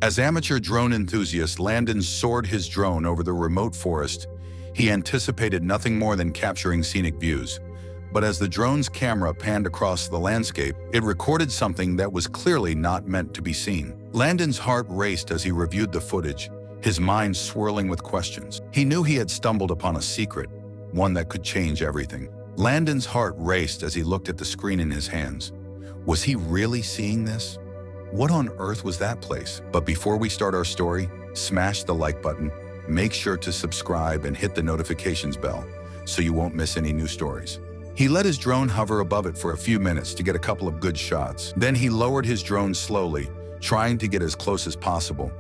As amateur drone enthusiast, Landon soared his drone over the remote forest. He anticipated nothing more than capturing scenic views. But as the drone's camera panned across the landscape, it recorded something that was clearly not meant to be seen. Landon's heart raced as he reviewed the footage, his mind swirling with questions. He knew he had stumbled upon a secret, one that could change everything. Landon's heart raced as he looked at the screen in his hands. Was he really seeing this? What on earth was that place? But before we start our story, smash the like button, make sure to subscribe and hit the notifications bell so you won't miss any new stories. He let his drone hover above it for a few minutes to get a couple of good shots. Then he lowered his drone slowly, trying to get as close as possible.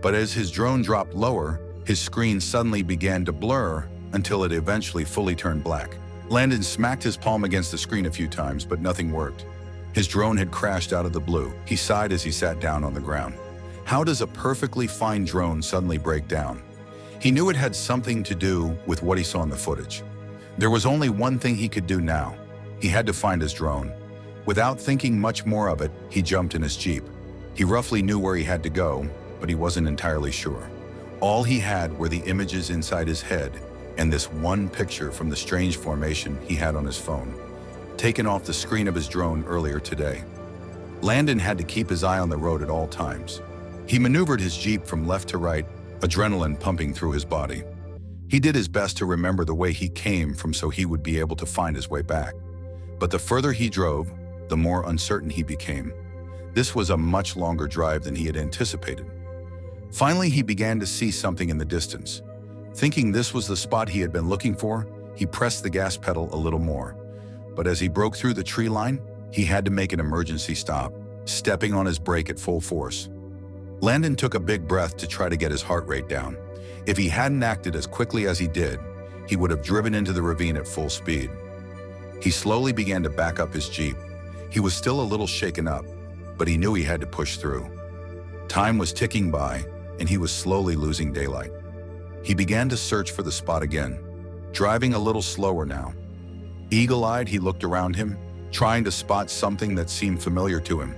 But as his drone dropped lower, his screen suddenly began to blur until it eventually fully turned black. Landon smacked his palm against the screen a few times, but nothing worked. His drone had crashed out of the blue. He sighed as he sat down on the ground. How does a perfectly fine drone suddenly break down? He knew it had something to do with what he saw in the footage. There was only one thing he could do now. He had to find his drone. Without thinking much more of it, he jumped in his Jeep. He roughly knew where he had to go, but he wasn't entirely sure. All he had were the images inside his head and this one picture from the strange formation he had on his phone, taken off the screen of his drone earlier today. Landon had to keep his eye on the road at all times. He maneuvered his Jeep from left to right, adrenaline pumping through his body. He did his best to remember the way he came from so he would be able to find his way back. But the further he drove, the more uncertain he became. This was a much longer drive than he had anticipated. Finally, he began to see something in the distance. Thinking this was the spot he had been looking for, he pressed the gas pedal a little more. But as he broke through the tree line, he had to make an emergency stop, stepping on his brake at full force. Landon took a big breath to try to get his heart rate down. If he hadn't acted as quickly as he did, he would have driven into the ravine at full speed. He slowly began to back up his Jeep. He was still a little shaken up, but he knew he had to push through. Time was ticking by, and he was slowly losing daylight. He began to search for the spot again, driving a little slower now. Eagle-eyed, he looked around him, trying to spot something that seemed familiar to him.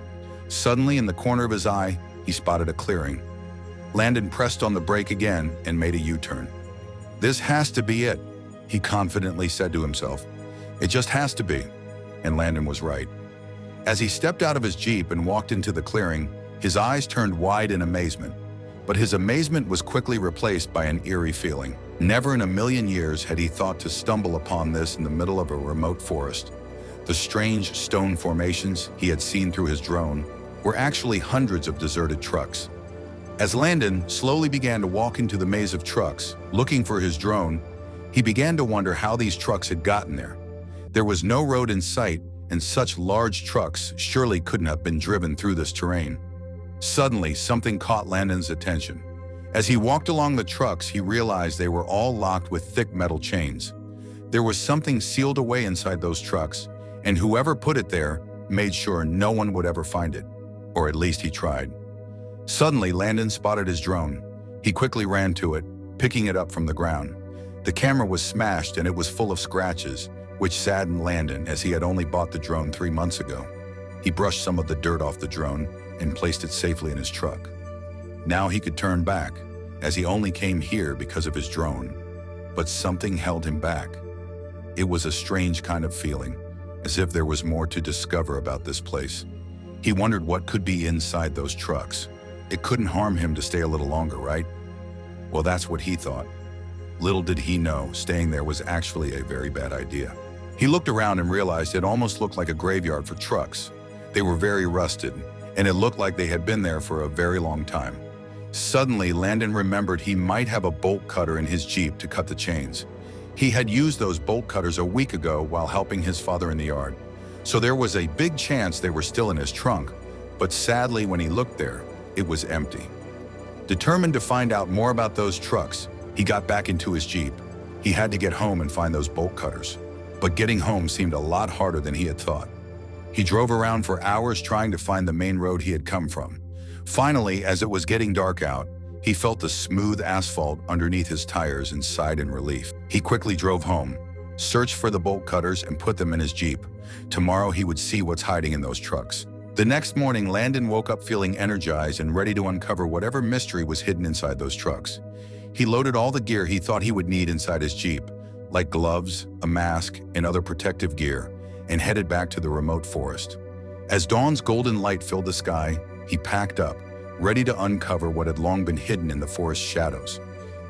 Suddenly, in the corner of his eye, he spotted a clearing. Landon pressed on the brake again and made a U-turn. "This has to be it," he confidently said to himself. "It just has to be." And Landon was right. As he stepped out of his Jeep and walked into the clearing, his eyes turned wide in amazement. But his amazement was quickly replaced by an eerie feeling. Never in a million years had he thought to stumble upon this in the middle of a remote forest. The strange stone formations he had seen through his drone were actually hundreds of deserted trucks. As Landon slowly began to walk into the maze of trucks, looking for his drone, he began to wonder how these trucks had gotten there. There was no road in sight, and such large trucks surely couldn't have been driven through this terrain. Suddenly, something caught Landon's attention. As he walked along the trucks, he realized they were all locked with thick metal chains. There was something sealed away inside those trucks, and whoever put it there made sure no one would ever find it, or at least he tried. Suddenly, Landon spotted his drone. He quickly ran to it, picking it up from the ground. The camera was smashed and it was full of scratches, which saddened Landon as he had only bought the drone 3 months ago. He brushed some of the dirt off the drone and placed it safely in his truck. Now he could turn back, as he only came here because of his drone. But something held him back. It was a strange kind of feeling, as if there was more to discover about this place. He wondered what could be inside those trucks. It couldn't harm him to stay a little longer, right? Well, that's what he thought. Little did he know, staying there was actually a very bad idea. He looked around and realized it almost looked like a graveyard for trucks. They were very rusted, and it looked like they had been there for a very long time. Suddenly, Landon remembered he might have a bolt cutter in his Jeep to cut the chains. He had used those bolt cutters a week ago while helping his father in the yard. So there was a big chance they were still in his trunk, but sadly, when he looked there, it was empty. Determined to find out more about those trucks, he got back into his Jeep. He had to get home and find those bolt cutters. But getting home seemed a lot harder than he had thought. He drove around for hours trying to find the main road he had come from. Finally, as it was getting dark out, he felt the smooth asphalt underneath his tires and sighed in relief. He quickly drove home, searched for the bolt cutters and put them in his Jeep. Tomorrow he would see what's hiding in those trucks. The next morning, Landon woke up feeling energized and ready to uncover whatever mystery was hidden inside those trucks. He loaded all the gear he thought he would need inside his Jeep, like gloves, a mask, and other protective gear, and headed back to the remote forest. As dawn's golden light filled the sky, he packed up, ready to uncover what had long been hidden in the forest's shadows.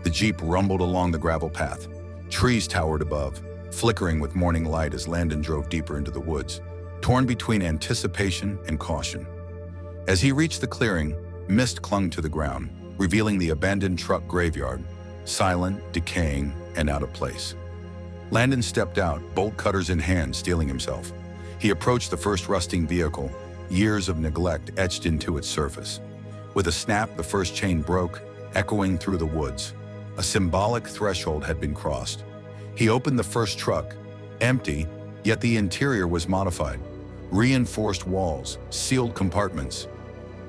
The Jeep rumbled along the gravel path. Trees towered above, flickering with morning light as Landon drove deeper into the woods, torn between anticipation and caution. As he reached the clearing, mist clung to the ground, revealing the abandoned truck graveyard, silent, decaying, and out of place. Landon stepped out, bolt cutters in hand, steeling himself. He approached the first rusting vehicle, years of neglect etched into its surface. With a snap, the first chain broke, echoing through the woods. A symbolic threshold had been crossed. He opened the first truck, empty, yet the interior was modified. Reinforced walls, sealed compartments.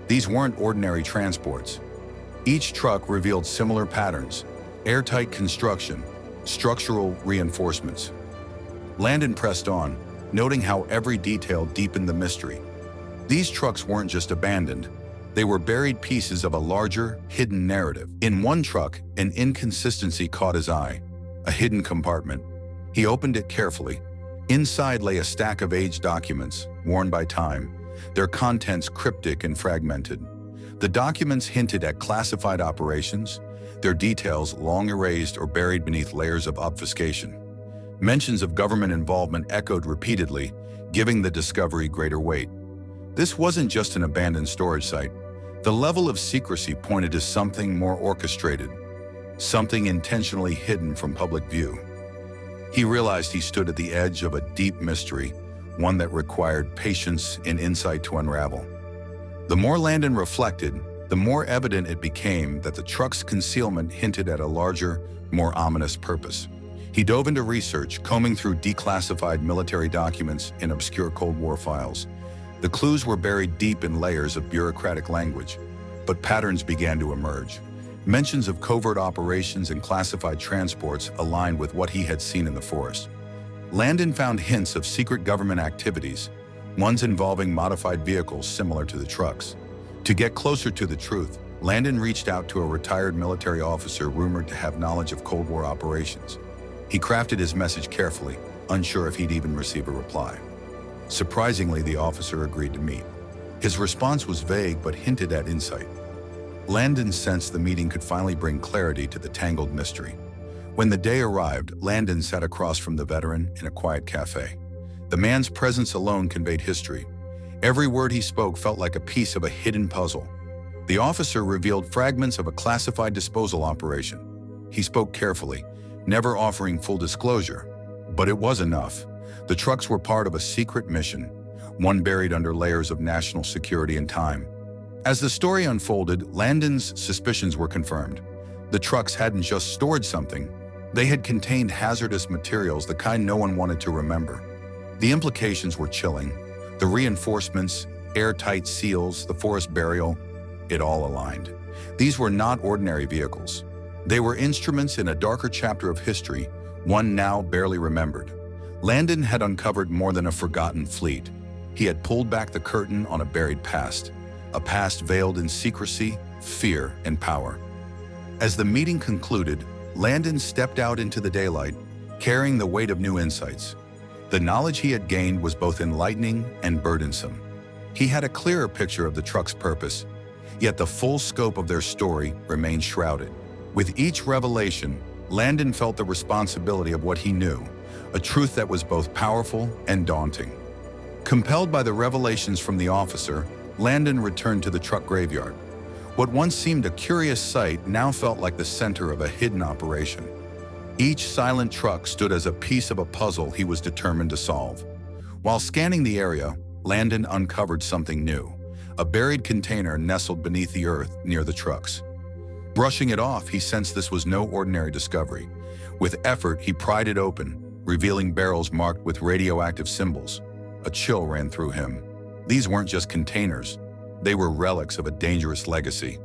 These weren't ordinary transports. Each truck revealed similar patterns: airtight construction, structural reinforcements. Landon pressed on, noting how every detail deepened the mystery. These trucks weren't just abandoned. They were buried pieces of a larger, hidden narrative. In one truck, an inconsistency caught his eye: a hidden compartment. He opened it carefully. Inside lay a stack of aged documents, worn by time, their contents cryptic and fragmented. The documents hinted at classified operations, their details long erased or buried beneath layers of obfuscation. Mentions of government involvement echoed repeatedly, giving the discovery greater weight. This wasn't just an abandoned storage site. The level of secrecy pointed to something more orchestrated, something intentionally hidden from public view. He realized he stood at the edge of a deep mystery, one that required patience and insight to unravel. The more Landon reflected, the more evident it became that the truck's concealment hinted at a larger, more ominous purpose. He dove into research, combing through declassified military documents and obscure Cold War files. The clues were buried deep in layers of bureaucratic language, but patterns began to emerge. Mentions of covert operations and classified transports aligned with what he had seen in the forest. Landon found hints of secret government activities, ones involving modified vehicles similar to the trucks. To get closer to the truth, Landon reached out to a retired military officer rumored to have knowledge of Cold War operations. He crafted his message carefully, unsure if he'd even receive a reply. Surprisingly, the officer agreed to meet. His response was vague but hinted at insight. Landon sensed the meeting could finally bring clarity to the tangled mystery. When the day arrived, Landon sat across from the veteran in a quiet cafe. The man's presence alone conveyed history. Every word he spoke felt like a piece of a hidden puzzle. The officer revealed fragments of a classified disposal operation. He spoke carefully, never offering full disclosure, but it was enough. The trucks were part of a secret mission, one buried under layers of national security and time. As the story unfolded, Landon's suspicions were confirmed. The trucks hadn't just stored something. They had contained hazardous materials, the kind no one wanted to remember. The implications were chilling. The reinforcements, airtight seals, the forest burial, it all aligned. These were not ordinary vehicles. They were instruments in a darker chapter of history, one now barely remembered. Landon had uncovered more than a forgotten fleet. He had pulled back the curtain on a buried past, a past veiled in secrecy, fear, and power. As the meeting concluded, Landon stepped out into the daylight, carrying the weight of new insights. The knowledge he had gained was both enlightening and burdensome. He had a clearer picture of the truck's purpose, yet the full scope of their story remained shrouded. With each revelation, Landon felt the responsibility of what he knew, a truth that was both powerful and daunting. Compelled by the revelations from the officer, Landon returned to the truck graveyard. What once seemed a curious sight now felt like the center of a hidden operation. Each silent truck stood as a piece of a puzzle he was determined to solve. While scanning the area, Landon uncovered something new, a buried container nestled beneath the earth near the trucks. Brushing it off, he sensed this was no ordinary discovery. With effort, he pried it open, revealing barrels marked with radioactive symbols. A chill ran through him. These weren't just containers. They were relics of a dangerous legacy.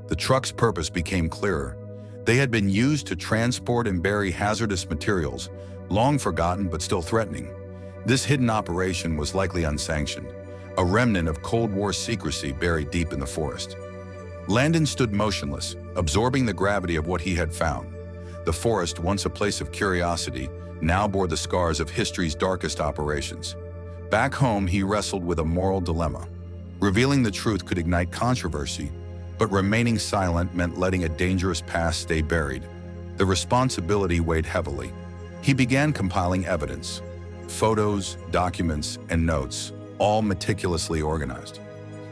The truck's purpose became clearer. They had been used to transport and bury hazardous materials, long forgotten but still threatening. This hidden operation was likely unsanctioned, a remnant of Cold War secrecy buried deep in the forest. Landon stood motionless, absorbing the gravity of what he had found. The forest, once a place of curiosity, now bore the scars of history's darkest operations. Back home, he wrestled with a moral dilemma. Revealing the truth could ignite controversy, but remaining silent meant letting a dangerous past stay buried. The responsibility weighed heavily. He began compiling evidence, photos, documents, and notes, all meticulously organized.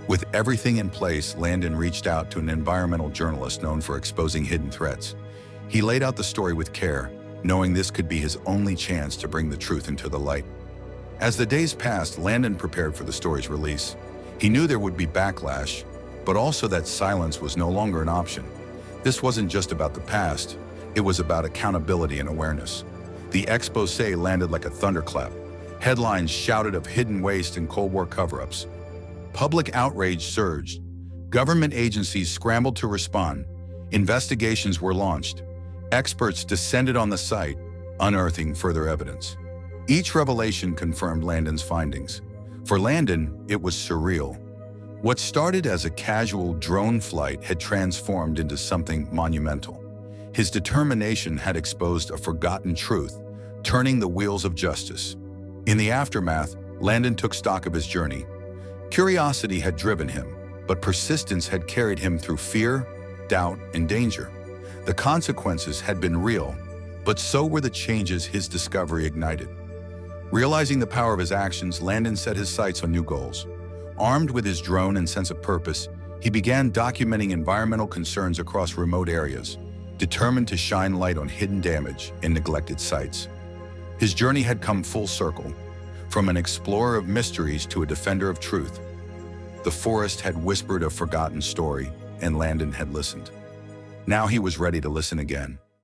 With everything in place, Landon reached out to an environmental journalist known for exposing hidden threats. He laid out the story with care, knowing this could be his only chance to bring the truth into the light. As the days passed, Landon prepared for the story's release. He knew there would be backlash, but also that silence was no longer an option. This wasn't just about the past, it was about accountability and awareness. The exposé landed like a thunderclap. Headlines shouted of hidden waste and Cold War cover-ups. Public outrage surged. Government agencies scrambled to respond. Investigations were launched. Experts descended on the site, unearthing further evidence. Each revelation confirmed Landon's findings. For Landon, it was surreal. What started as a casual drone flight had transformed into something monumental. His determination had exposed a forgotten truth, turning the wheels of justice. In the aftermath, Landon took stock of his journey. Curiosity had driven him, but persistence had carried him through fear, doubt, and danger. The consequences had been real, but so were the changes his discovery ignited. Realizing the power of his actions, Landon set his sights on new goals. Armed with his drone and sense of purpose, he began documenting environmental concerns across remote areas, determined to shine light on hidden damage and neglected sites. His journey had come full circle, from an explorer of mysteries to a defender of truth. The forest had whispered a forgotten story, and Landon had listened. Now he was ready to listen again.